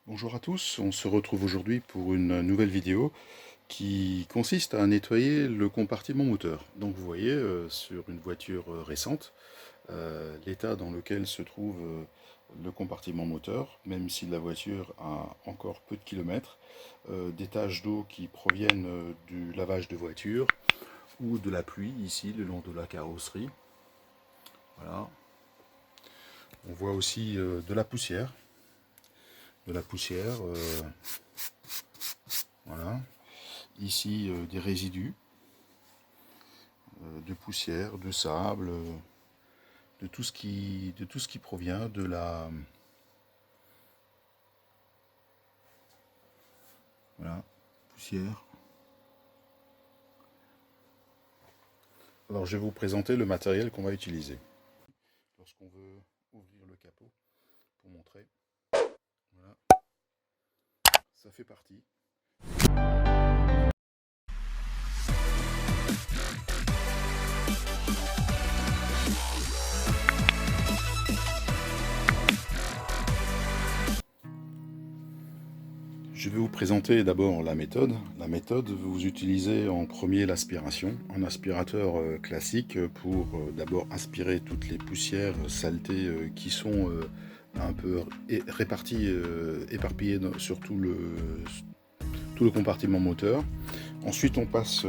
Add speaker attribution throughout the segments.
Speaker 1: Bonjour à tous, on se retrouve aujourd'hui pour une nouvelle vidéo qui consiste à nettoyer le compartiment moteur. Donc vous voyez sur une voiture récente l'état dans lequel se trouve le compartiment moteur, même si la voiture a encore peu de kilomètres, des taches d'eau qui proviennent du lavage de voiture ou de la pluie ici le long de la carrosserie. Voilà. On voit aussi de la poussière. Voilà. Ici des résidus de poussière, de sable, de tout ce qui provient de la poussière. Alors je vais vous présenter le matériel qu'on va utiliser. Lorsqu'on veut ouvrir le capot pour montrer, voilà, ça fait partie. Je vais vous présenter d'abord la méthode. La méthode, vous utilisez en premier l'aspiration, un aspirateur classique pour d'abord aspirer toutes les poussières, saletés qui sont un peu réparties, éparpillées sur tout le compartiment moteur. Ensuite, on passe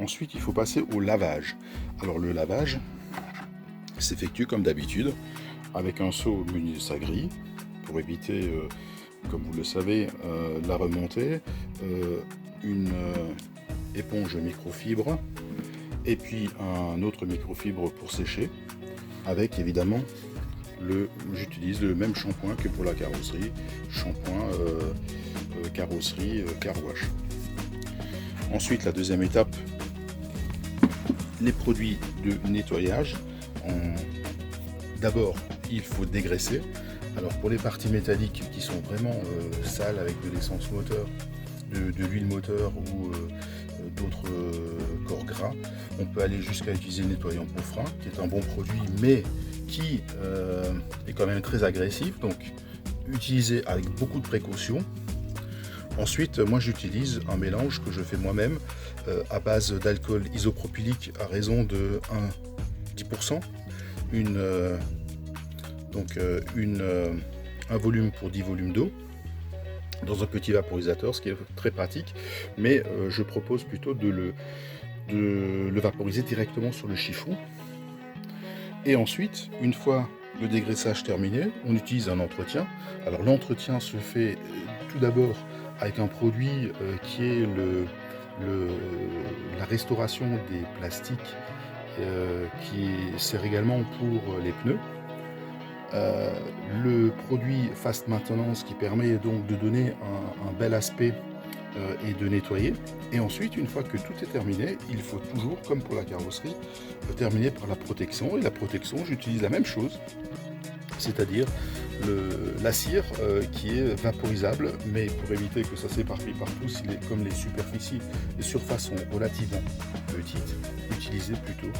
Speaker 1: ensuite il faut passer au lavage. Alors le lavage s'effectue comme d'habitude avec un seau muni de sa grille pour éviter comme vous le savez, la remontée, une éponge microfibre et puis un autre microfibre pour sécher, avec évidemment j'utilise le même shampoing que pour la carrosserie, shampoing carrosserie car wash. Ensuite, la deuxième étape, les produits de nettoyage. D'abord, il faut dégraisser. Alors pour les parties métalliques qui sont vraiment sales avec de l'essence moteur, de l'huile moteur ou d'autres corps gras, on peut aller jusqu'à utiliser le nettoyant pour frein, qui est un bon produit mais qui est quand même très agressif, donc utilisé avec beaucoup de précautions. Ensuite, moi j'utilise un mélange que je fais moi-même à base d'alcool isopropylique à raison de 10%, un volume pour 10 volumes d'eau dans un petit vaporisateur, ce qui est très pratique, mais je propose plutôt de le vaporiser directement sur le chiffon. Et ensuite, une fois le dégraissage terminé, on utilise un entretien. Alors l'entretien se fait tout d'abord avec un produit qui est la restauration des plastiques, qui sert également pour les pneus. Le produit Fast Maintenance qui permet donc de donner un bel aspect et de nettoyer. Et ensuite, une fois que tout est terminé, il faut toujours, comme pour la carrosserie, terminer par la protection. Et la protection, j'utilise la même chose, c'est-à-dire la cire qui est vaporisable, mais pour éviter que ça s'éparpille partout, comme les surfaces sont relativement petites, utilisez plutôt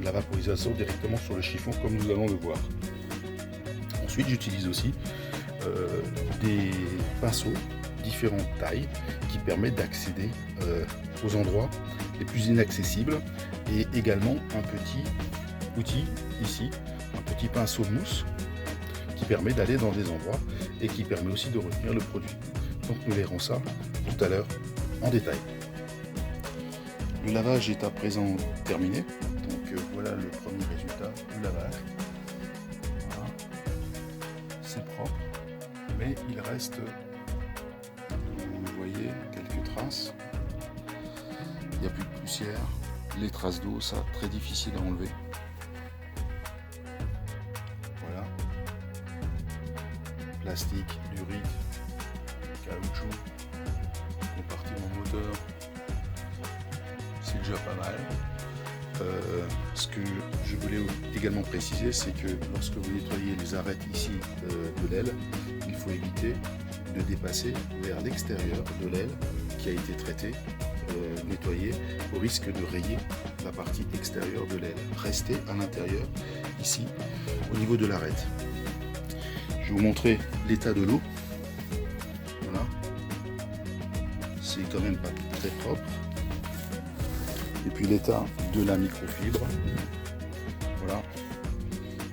Speaker 1: la vaporisation directement sur le chiffon comme nous allons le voir. Ensuite, j'utilise aussi des pinceaux différentes tailles qui permettent d'accéder aux endroits les plus inaccessibles, et également un petit outil ici, un petit pinceau mousse qui permet d'aller dans des endroits et qui permet aussi de retenir le produit. Donc nous verrons ça tout à l'heure en détail. Le lavage est à présent terminé, donc voilà le premier résultat du lavage. C'est propre, mais il reste, vous voyez, quelques traces. Il n'y a plus de poussière, les traces d'eau, ça très difficile à enlever. Voilà, plastique, durite, caoutchouc, compartiment moteur, c'est déjà pas mal. Ce que je voulais également préciser, c'est que lorsque vous nettoyez les arêtes ici de l'aile, il faut éviter de dépasser vers l'extérieur de l'aile qui a été traitée, nettoyée, au risque de rayer la partie extérieure de l'aile. Restez à l'intérieur, ici, au niveau de l'arête. Je vais vous montrer l'état de l'eau. c'est quand même pas très propre. Et puis l'état de la microfibre, voilà.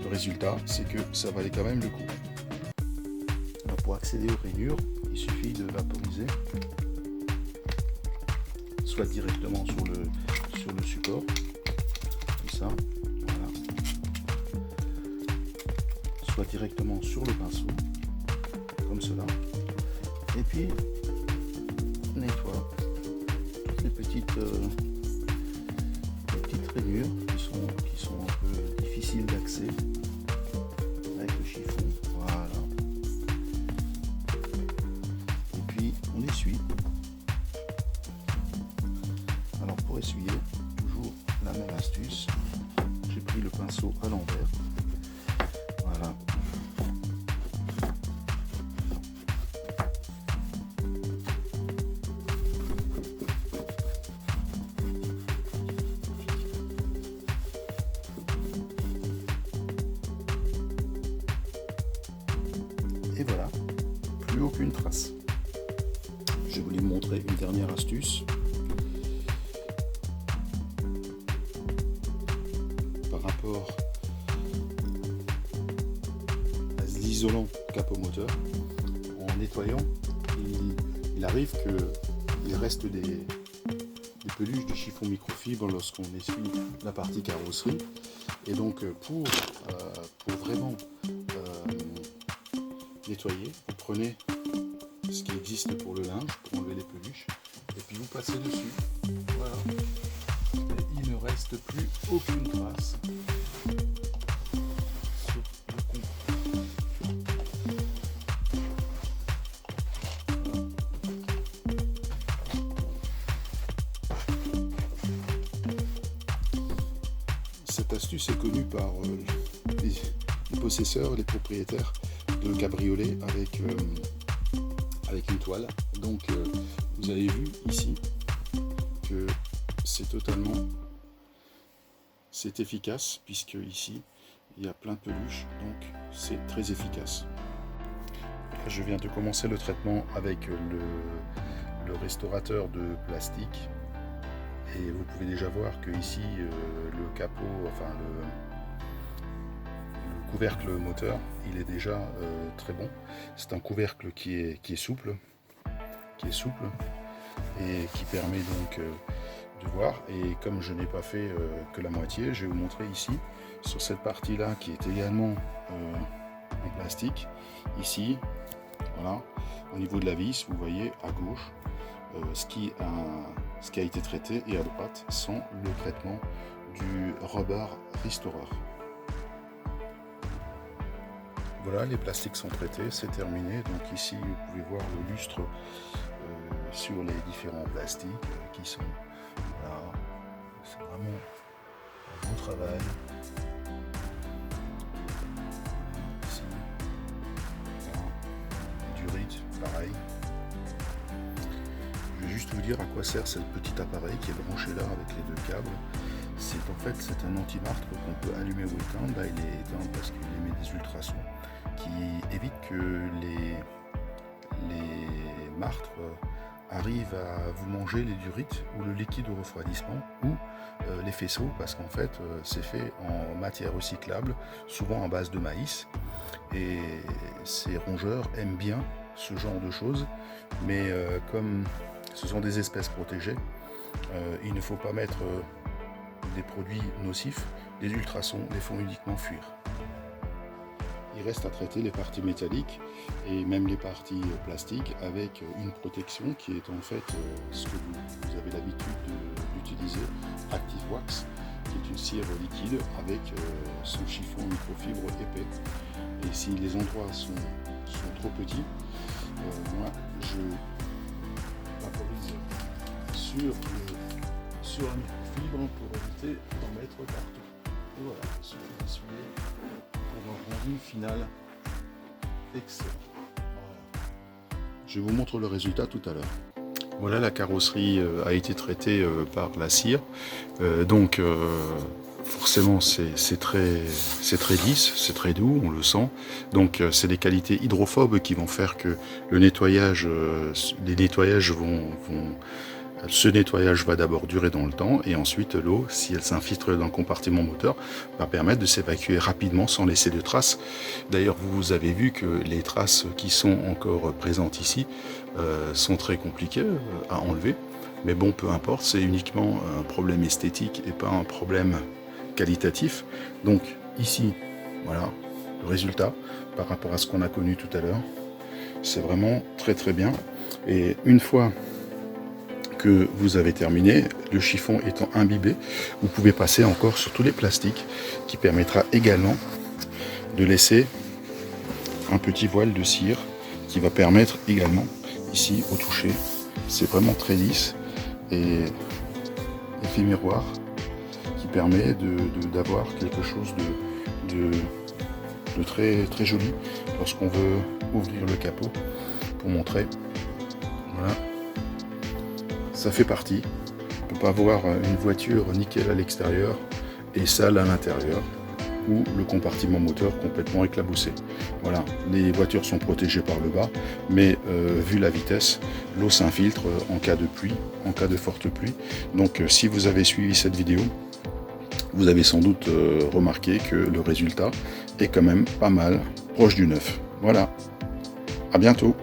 Speaker 1: Le résultat, c'est que ça valait quand même le coup. Alors pour accéder aux rainures, il suffit de vaporiser, soit directement sur le support, comme ça, voilà. Soit directement sur le pinceau, comme cela. Et puis, on nettoie toutes les petites rainures qui sont un peu difficiles d'accès avec le chiffon. Voilà. Et puis, on essuie. Alors, pour essuyer, toujours la même astuce. J'ai pris le pinceau à l'envers. Voilà. Et voilà, plus aucune trace. Je voulais vous montrer une dernière astuce. Par rapport à l'isolant capomoteur, en nettoyant, il arrive qu'il reste des peluches de chiffon microfibre lorsqu'on essuie la partie carrosserie. Et donc pour vraiment nettoyer, vous prenez ce qui existe pour le linge, pour enlever les peluches, et puis vous passez dessus. Voilà. Et il ne reste plus aucune trace sur le contour. Cette astuce est connue par les possesseurs, les propriétaires de cabriolets avec une toile. Donc vous avez vu ici que c'est efficace, puisque ici il y a plein de peluches, donc c'est très efficace. Là, je viens de commencer le traitement avec le restaurateur de plastique, et vous pouvez déjà voir que ici le capot, enfin le couvercle moteur, il est déjà très bon. C'est un couvercle qui est souple et qui permet donc de voir. Et comme je n'ai pas fait que la moitié, je vais vous montrer ici sur cette partie là qui est également en plastique. Ici, voilà, au niveau de la vis, vous voyez à gauche ce qui a été traité, et à droite sans le traitement du Rubber Restorer. Voilà, les plastiques sont traités, c'est terminé. Donc ici, vous pouvez voir le lustre sur les différents plastiques qui sont... Voilà, c'est vraiment un bon travail. Ici, voilà. Durite, pareil. Je vais juste vous dire à quoi sert ce petit appareil qui est branché là avec les deux câbles. C'est un anti-martre qu'on peut allumer ou éteindre. Là, il est éteint parce qu'il émet des ultrasons qui évite que les martres arrivent à vous manger les durites ou le liquide au refroidissement, ou les faisceaux, parce qu'en fait c'est fait en matière recyclable, souvent à base de maïs, et ces rongeurs aiment bien ce genre de choses, mais comme ce sont des espèces protégées, il ne faut pas mettre des produits nocifs. Les ultrasons les font uniquement fuir. Il reste à traiter les parties métalliques et même les parties plastiques avec une protection qui est en fait ce que vous avez l'habitude d'utiliser, Active Wax, qui est une cire liquide avec son chiffon microfibre épais. Et si les endroits sont trop petits, moi je vaporise sur la microfibre pour éviter d'en mettre partout. Et voilà, ce que vous suivez pour un rendu final excellent. Voilà. Je vous montre le résultat tout à l'heure. Voilà, la carrosserie a été traitée par la cire. Donc forcément c'est très lisse, c'est très doux, on le sent. Donc c'est des qualités hydrophobes qui vont faire que le nettoyage, ce nettoyage va d'abord durer dans le temps et ensuite l'eau, si elle s'infiltre dans le compartiment moteur, va permettre de s'évacuer rapidement sans laisser de traces. D'ailleurs, vous avez vu que les traces qui sont encore présentes ici sont très compliquées à enlever. Mais bon, peu importe, c'est uniquement un problème esthétique et pas un problème qualitatif. Donc ici, voilà, le résultat par rapport à ce qu'on a connu tout à l'heure. C'est vraiment très très bien. Et une fois que vous avez terminé, le chiffon étant imbibé, vous pouvez passer encore sur tous les plastiques qui permettra également de laisser un petit voile de cire qui va permettre également ici au toucher, c'est vraiment très lisse et effet miroir qui permet d'avoir quelque chose de très très joli lorsqu'on veut ouvrir le capot pour montrer. Voilà, ça fait partie. On ne peut pas voir une voiture nickel à l'extérieur et sale à l'intérieur, ou le compartiment moteur complètement éclaboussé. Voilà, les voitures sont protégées par le bas, mais vu la vitesse, l'eau s'infiltre en cas de pluie, en cas de forte pluie. Donc si vous avez suivi cette vidéo, vous avez sans doute remarqué que le résultat est quand même pas mal proche du neuf. Voilà, à bientôt.